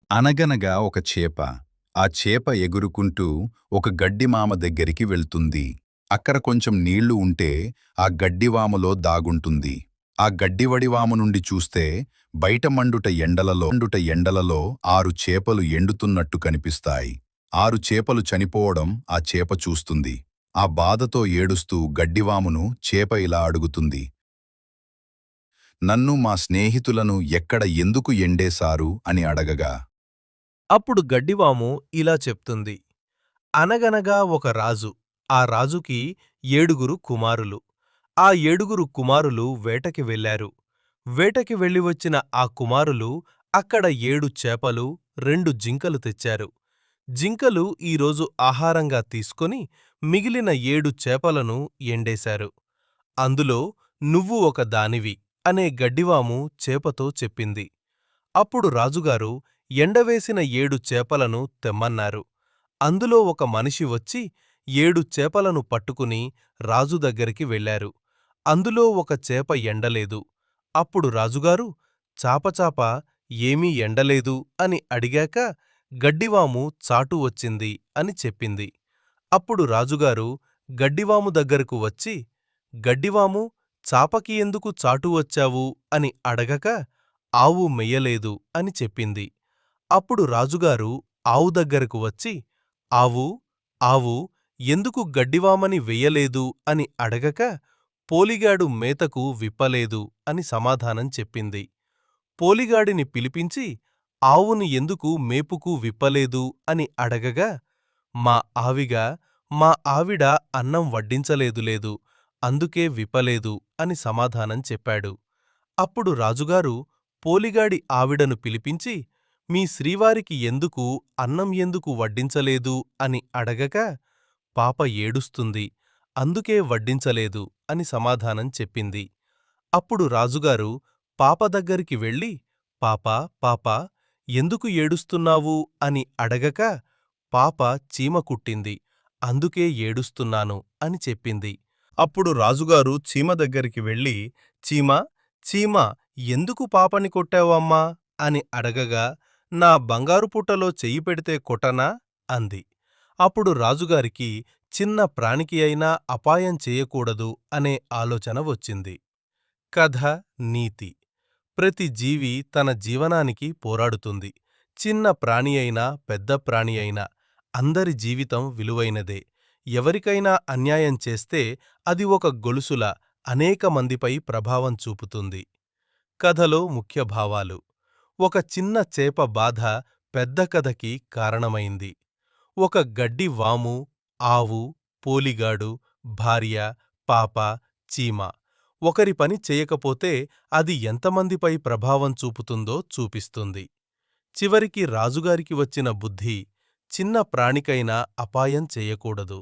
అనగనగా ఒక చేప. ఆ చేప ఎగురుకుంటూ ఒక గడ్డిమామ దగ్గరికి వెళ్తుంది. అక్కడ కొంచెం నీళ్లు ఉంటే ఆ గడ్డివాములో దాగుంటుంది. ఆ గడ్డివడివాము నుండి చూస్తే బయట మండుట ఎండలలో 6 చేపలు ఎండుతున్నట్టు కనిపిస్తాయి. 6 చేపలు చనిపోవడం ఆ చేప చూస్తుంది. ఆ బాధతో ఏడుస్తూ గడ్డివామును చేప ఇలా అడుగుతుంది. నన్ను మా స్నేహితులను ఎక్కడ ఎందుకు ఎండేశారు అని అడగగా అప్పుడు గడ్డివాము ఇలా చెప్తుంది. అనగనగా ఒక రాజు. ఆ రాజుకి 7 కుమారులు. ఆ 7 కుమారులు వేటకి వెళ్లారు. వేటకి వెళ్ళివచ్చిన ఆ కుమారులు అక్కడ 7 చేపలు, 2 జింకలు తెచ్చారు. జింకలు ఈరోజు ఆహారంగా తీసుకొని మిగిలిన 7 చేపలను ఎండేశారు. అందులో నువ్వు ఒక దానివి అనే గడ్డివాము చేపతో చెప్పింది. అప్పుడు రాజుగారు ఎండవేసిన 7 చేపలను తెమ్మన్నారు. అందులో ఒక మనిషి వచ్చి 7 చేపలను పట్టుకుని రాజు దగ్గరికి వెళ్లారు. అందులో ఒక చేప ఎండలేదు. అప్పుడు రాజుగారు చాపచాప ఏమీ ఎండలేదు అని అడిగాక గడ్డివాము చాటు వచ్చింది అని చెప్పింది. అప్పుడు రాజుగారు గడ్డివాము దగ్గరకు వచ్చి, గడ్డివాము, చాపకి ఎందుకు చాటు వచ్చావు అని అడగక ఆవు మెయ్యలేదు అని చెప్పింది. అప్పుడు రాజుగారు ఆవు దగ్గరకు వచ్చి, ఆవూ, ఆవూ, ఎందుకు గడ్డివామని వెయ్యలేదు అని అడగక పోలిగాడు మేతకు విప్పలేదు అని సమాధానం చెప్పింది. పోలిగాడిని పిలిపించి ఆవుని ఎందుకు మేపుకు విప్పలేదు అని అడగగా మా ఆవిగా మా ఆవిడ అన్నం వడ్డించలేదులేదు, అందుకే విప్పలేదు అని సమాధానం చెప్పాడు. అప్పుడు రాజుగారు పోలిగాడి ఆవిడను పిలిపించి మీ శ్రీవారికి అన్నం ఎందుకు వడ్డించలేదు అని అడగక పాప ఏడుస్తుంది, అందుకే వడ్డించలేదు అని సమాధానం చెప్పింది. అప్పుడు రాజుగారు పాప దగ్గరికి వెళ్ళి పాపా, పాపా, ఎందుకు ఏడుస్తున్నావు అని అడగక పాప చీమ కుట్టింది, అందుకే ఏడుస్తున్నాను అని చెప్పింది. అప్పుడు రాజుగారు చీమ దగ్గరికి వెళ్ళి చీమా, చీమా, ఎందుకు పాపని కొట్టావమ్మా అని అడగగా నా బంగారు పుట్టలో చెయ్యి పెడితే కొట్టనా అంది. అప్పుడు రాజుగారికి చిన్న ప్రాణికి అయినా అపాయం చేయకూడదు అనే ఆలోచన వచ్చింది. కథ నీతి: ప్రతి జీవి తన జీవనానికి పోరాడుతుంది. చిన్న ప్రాణి అయినా పెద్ద ప్రాణి అయినా అందరి జీవితం విలువైనదే. ఎవరికైనా అన్యాయం చేస్తే అది ఒక గొలుసులా అనేక మందిపై ప్రభావం చూపుతుంది. కథలో ముఖ్య భావాలు: ఒక చిన్న చేప బాధ పెద్ద కథకి కారణమైంది. ఒక గడ్డి వాము, ఆవు, పోలిగాడు, భార్య, పాప, చీమ ఒకరి పని చేయకపోతే అది ఎంతమందిపై ప్రభావం చూపుతుందో చూపిస్తుంది. చివరికి రాజుగారికి వచ్చిన బుద్ధి చిన్న ప్రాణికైనా అపాయం చేయకూడదు.